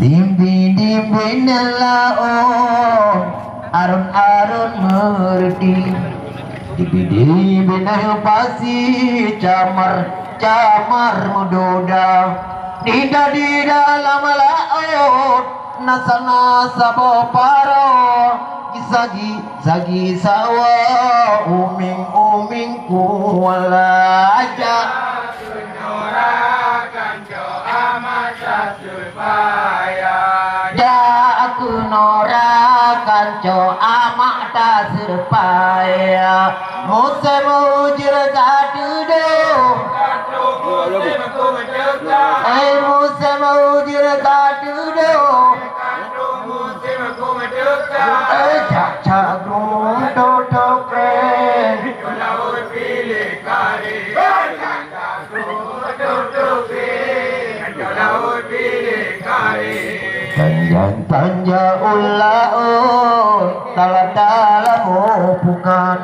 Dimbi-dimbi nelaon arun-arun merdi dimbi-dimbi nahu pasi camar-camar mudoda Dida di dalam laut nasa-nasa boparo Gisagi sawa uming-uming kualaja aku norakan co amak tak serpaya musim ujir kadudo musim ujir kadudo cak gung do kren Tanja ulaun dalam bukan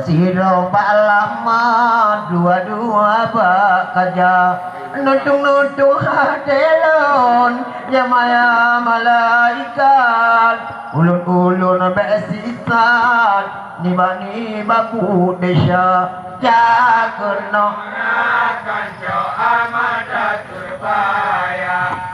sidro lama dua bakaja nutung hatelon jamaya malaikat ulun besisan nibani baku desa jagono kanco amada turbaya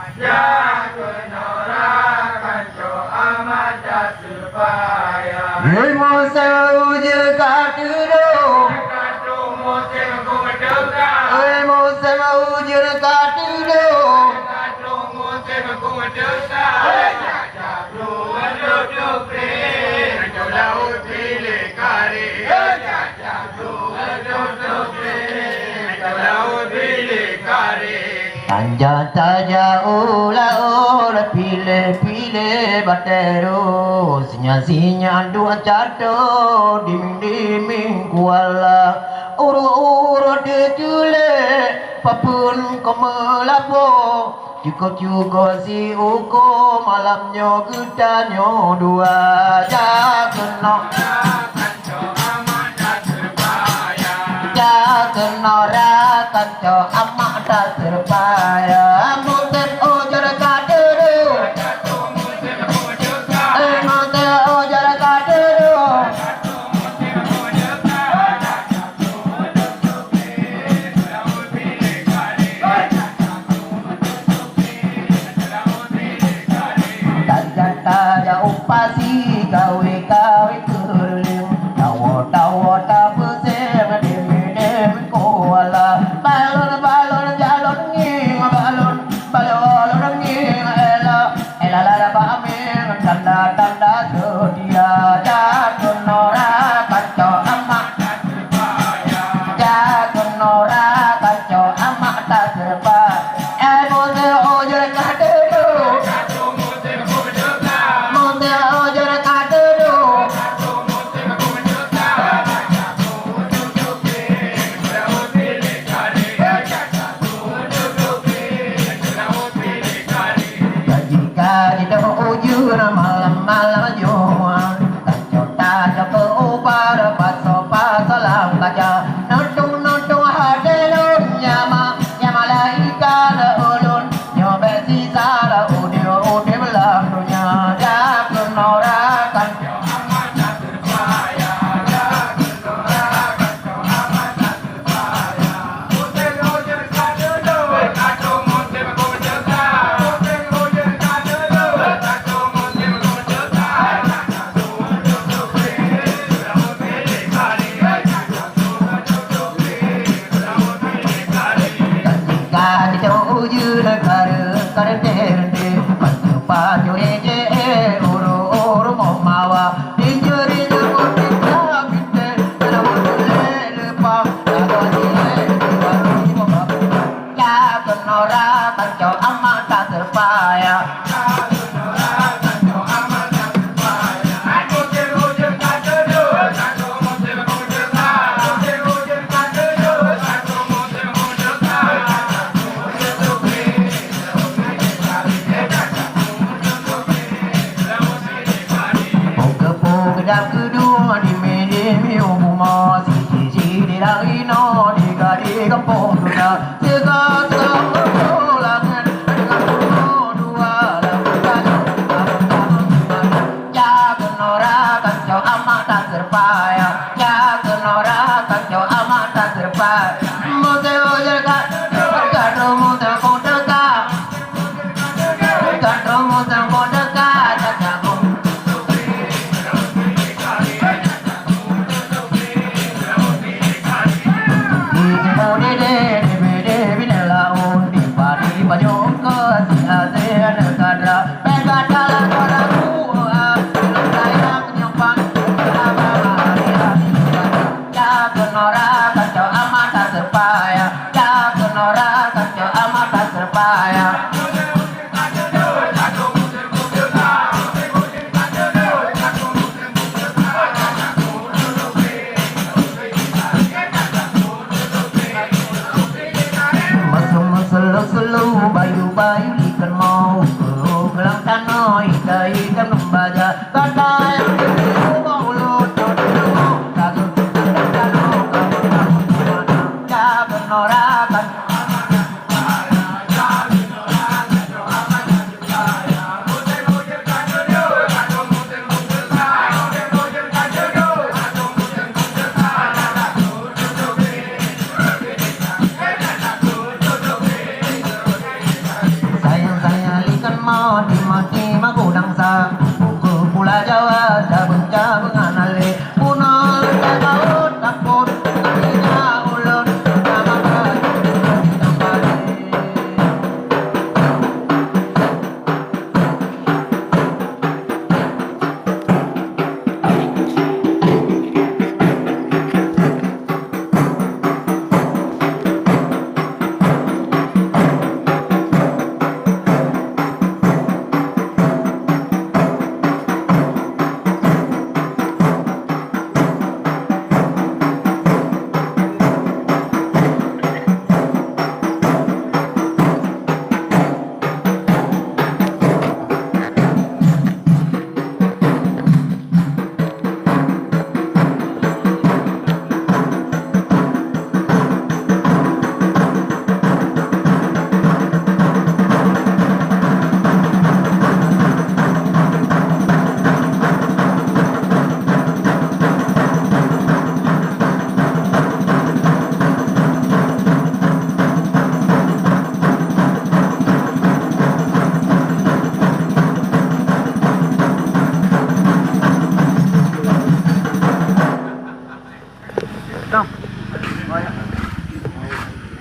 Tanja taja ula pile batero sinya dua cato diming kuala uru de tule papun komelapo cuko si uko malamnya gedanyo dua jagono kenora kanco amak tak terpaya mungkin ujar kaduru mungkin ujar kaduru tak upasi gawe kuling tawo tabu balon tanda sedia jagon nora kanco amak jagon nora kanco amak tak serba monte ojer kadero monte ojer kadero jika kita ujur malam jual kanco taja ke ubar paso lam kaca nuntung hadelun nyama malaikat ulun nyobe sisa udio belang dunia jagun nora kanco amat tak terpaya jagun nora kanco amat tak terpaya musim ojer kadodo kanco musim kujeta musim ojer kadodo kanco musim kujeta ujur karde pajo eje uru mawa injuri kita binte lepa jagon nora kanco amat tak terpaya Kedap kedua di media umum sisi di ino di gadi kampung sudah tiga ulangan dengan dua bayu-bayu ikan mau gelang tanoi ikan membaca kata yang mau lucu mau kagum jaga norakan Pulau Jawa, cabang-cabang anale, punol takut takut, kaminya ulun, nama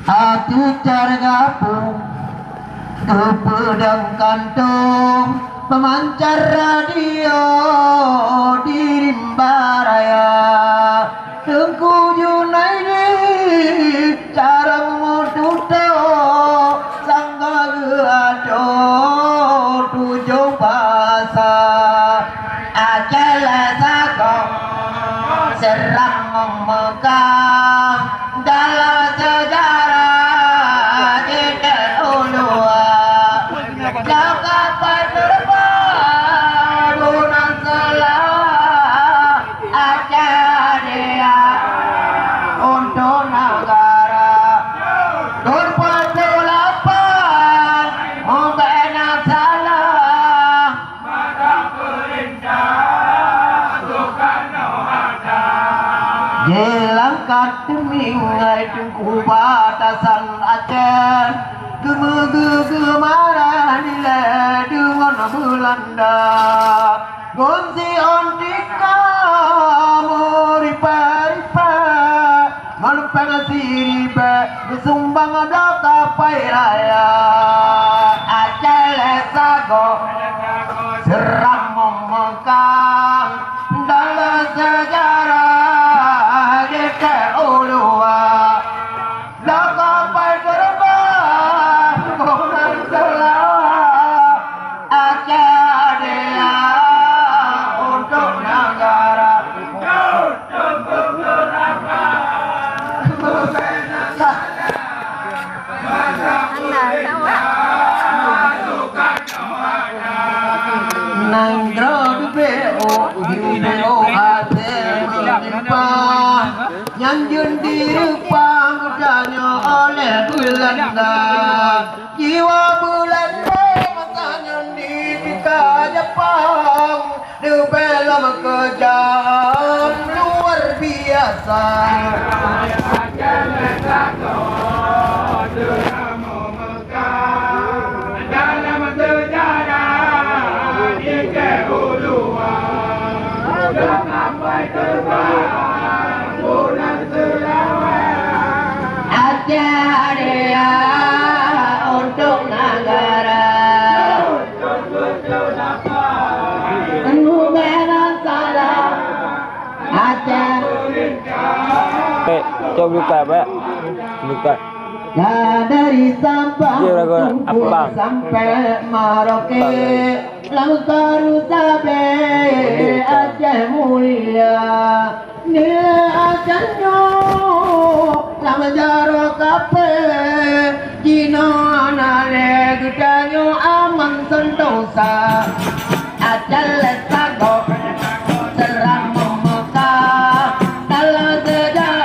Atu cara gabung ke pedang kantung pemancar radio di rimba raya tengku Junaidi cara memututo sangga geado tujuh bahasa acela sagong serang memegang dalam sejarah di Ulua Jakarta terbang bulan selah aja dia untuk negara berpatulapan membina salah maka perintah Soekarno Hatta jelangkat demi tungku batasan Aceh gemara nilai dengan Belanda gonsi ontika muripa-ripa malumpang siribe besumbang ada kapai raya Aceh lesago serang memegang dalam sejarah di Ulua kapai terbang bulan selah Aceh dia untuk negara Nandro BO yang dirupang udahnya oleh Belanda jiwa Belanda matanya di Jepang dibela kejam luar biasa dalam sejarah di Ulua sampai terbang bulan selawat Aceh dia untuk negara Nuberan salah Aceh Coba buka Pak. Buka. Nah dari Sabang Dia lagu apa? sampai Maroke Langkaru sampai Aceh mulia Nila Acehnya Lama jaro kape Jino anale Gedanyo aman sentosa Aceh letago Serang memekah Dalam sedar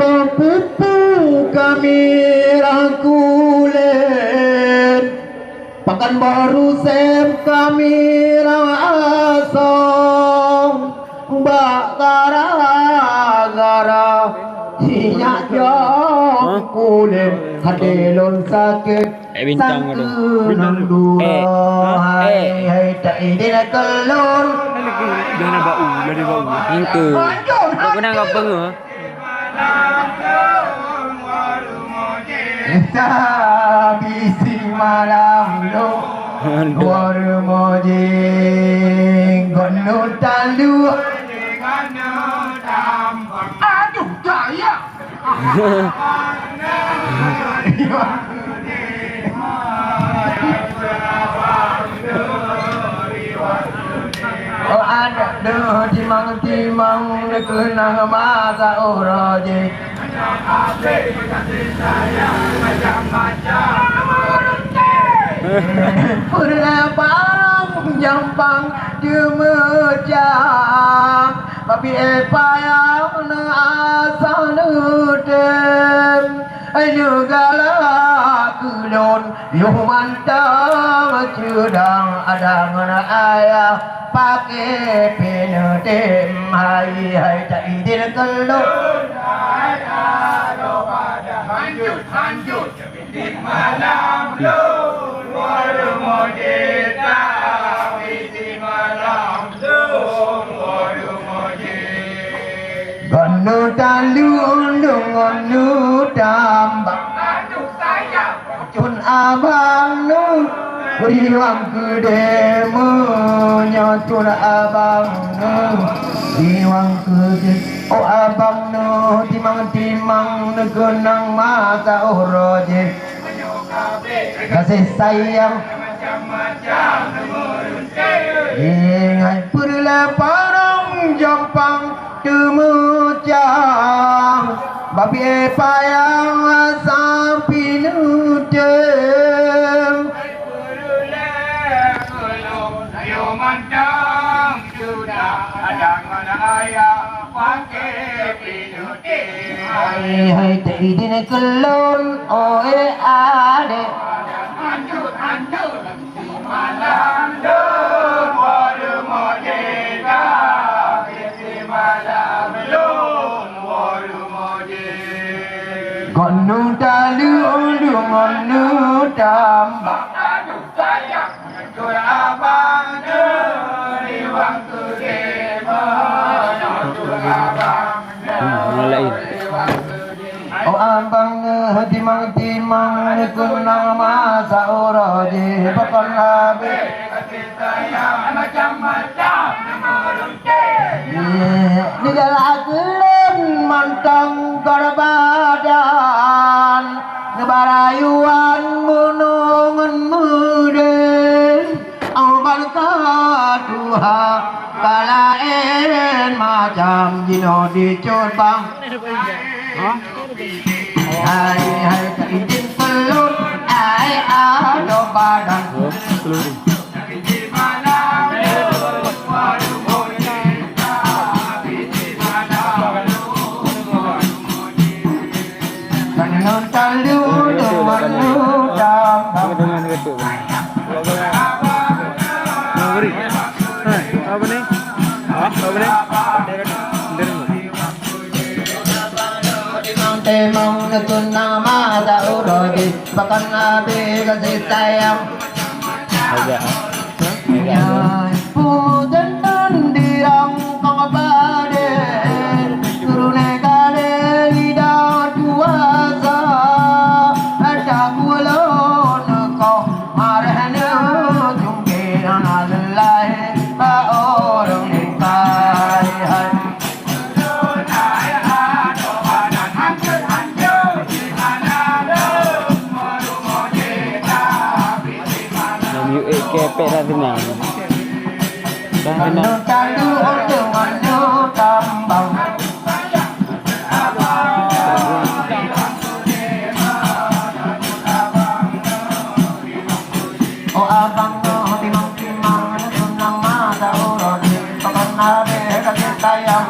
bang pupu kami rangkulen Pakan baru sem kami asong Mbak gara-gara Sinyak jong kulen Hadelon sakit bintang ada. Sang dua Hai tak idin kelon Dah nak bau, dah bau. Itu. Kau pernah apa ngah? Bisi malam lo Waru mojing Gono talu Aduh daya Oh ada deh timang-timang Kenang masa oroje Pernah barang jampang demejang Tapi payang na asal nudem Negala kulon Yuh mantang cudang ada mana ayah Pakai penutem Hai tak idin kelon Lanjut di malam lo waru mojeta di malam lo waru mojeta Gonu talu undung gonu tambak aduh saya cun abang nu Riwang gede menyatun abang nu Riwang gede oh abang nu timang-timang negenang masa roje kasih sayang macam-macam ingat perleparang jampang temujang babi payang sampai nudem ayo mantang sudah ada mana ayah pakai pinutin hai tak idin kelon oh ade anjur malam do waru mojeta isi malam do waru mojeta gonu talu undung gonu tambak aduh sayang anjur abang riwang gede Lain. Oh abang timang-timang kenang masa oroje Bakal nabi macam-macam Negara gelon mantang garbadan Nebarayuan menungan muden Awal kaduha kalaen macam jino dicobang Hai tak izin pelur Hai ada badan Dengan talu dengan udang Dengan ketuk. Beri. Apa ni? Apa ni? Temang nekunang masa uroji Bahkan nabi kasih sayang Agak. Pujan dirang kong baden Turune kade lidah duasa Ada kulon kong marahnya Jungkin analai orang nikai Kepek dah tenang. Dah tenang. Talu undung anu tambang Oh abang no timang-timang Sunang mata urut Pakan nabi kasih sayang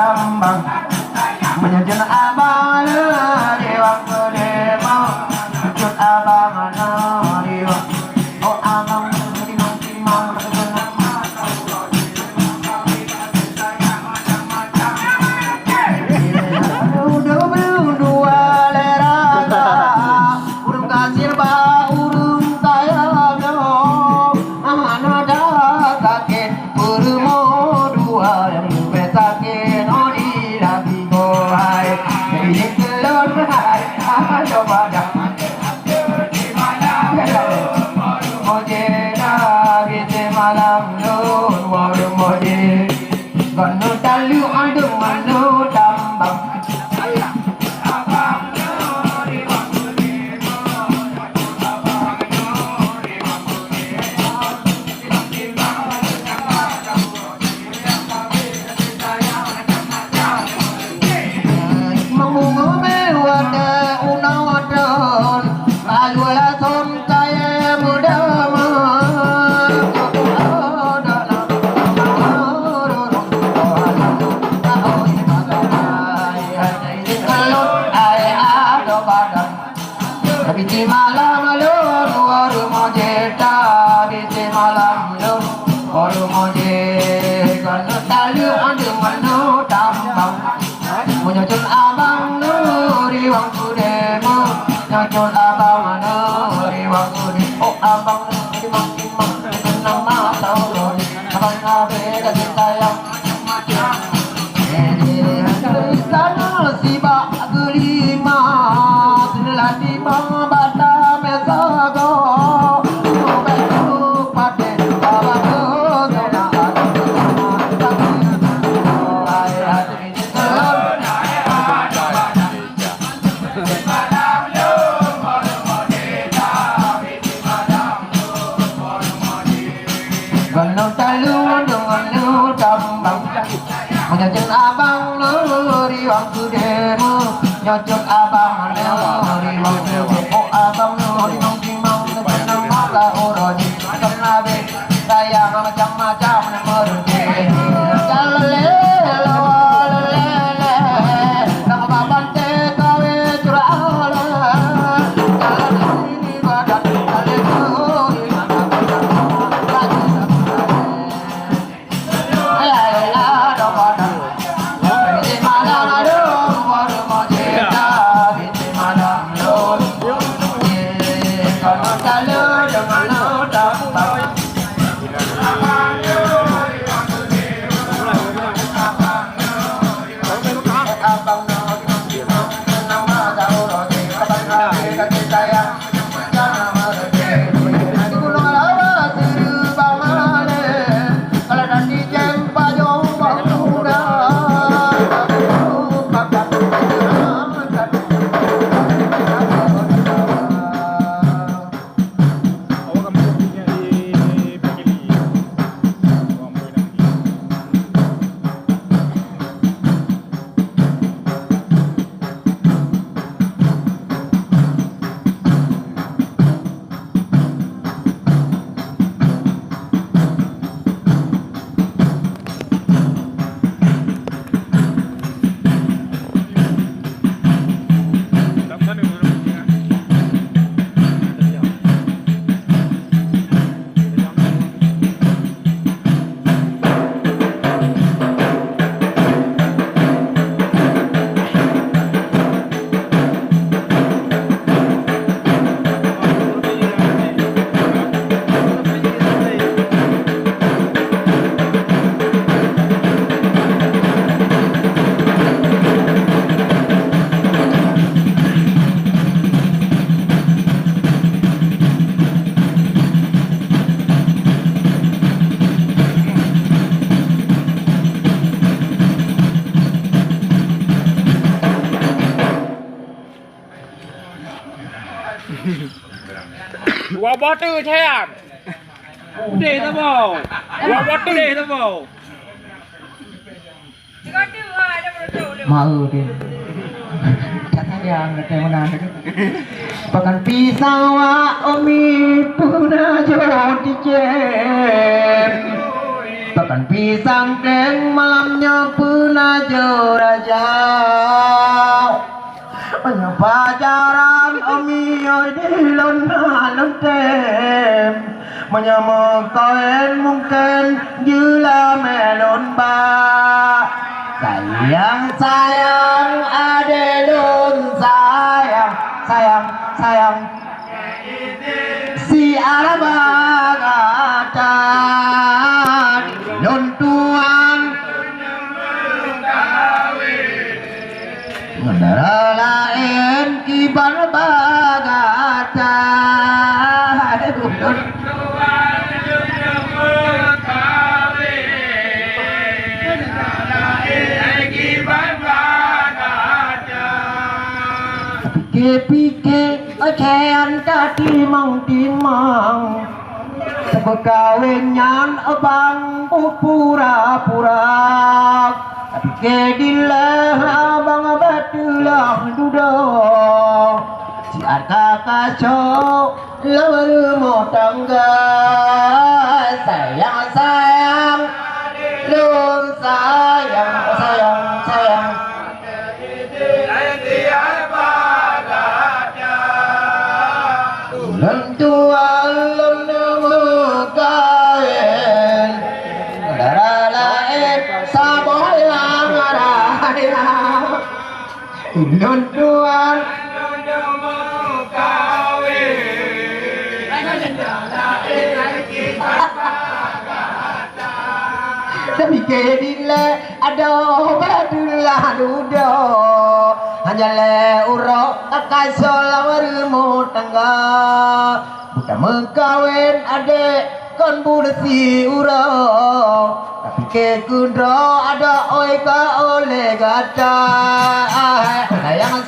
tambang menyusun abang diwang kedema menyusun abang diwang oh abang timang timang dua leraka urung kasir ba urung tayang anada kakek urmo dua yang besakin odi rabi gohai ini kelon hai ada pada moje na bite malam nun waru moje ganu talu adu manu tambang Biti malam lur waru mojeta biti malam lur waru moje kana talu ande manu tambang munyun abang nuri wang kudemu nyun abang nuri wang kude oh abang timang timang kenang mata lori abang abe dadi sayang sana siba gelima lati bata mesago obetu pate babago dona ai hati salam malam lo modeta biti malam lo modeta ganu talu ganu tambang menyajeng abang lori waktu demo nyocok abang lori waktu oh abang lori mangkimang tenang mata orodi kenabe sayang macam-macam merudi jalele lele nama baban te kawe curala jalele badan jalele Dua botol sayang. Udah tak mau. Dua botol deh tak mau. Mau dia. Kata yang kayak mana? Pakan pisau omi puna jodi jem. Tekan pisang kleng malamnya penajo raja pacaran omi di lon tem menyamakan mungkin jula melon ba sayang sayang ade lon sayang sayang sayang si arabagatan lon tuan ngandara lain kibar bagatan Pike ocean kaki mang timang sebekawinyan abang pura-pura Pike dilah abang batulah duduk si arka kacau lawan mau tangga sayang sayang lum sayang sayang sayang Lentuan lemu kain darah lain saboh yang raya Lentuan lemu tapi kedile ada badulah dudo hanya le uro akasol warmu tangga bukan mengkawin adek kon bursi uro tapi ke kundro ada oi ka oleh gata sayang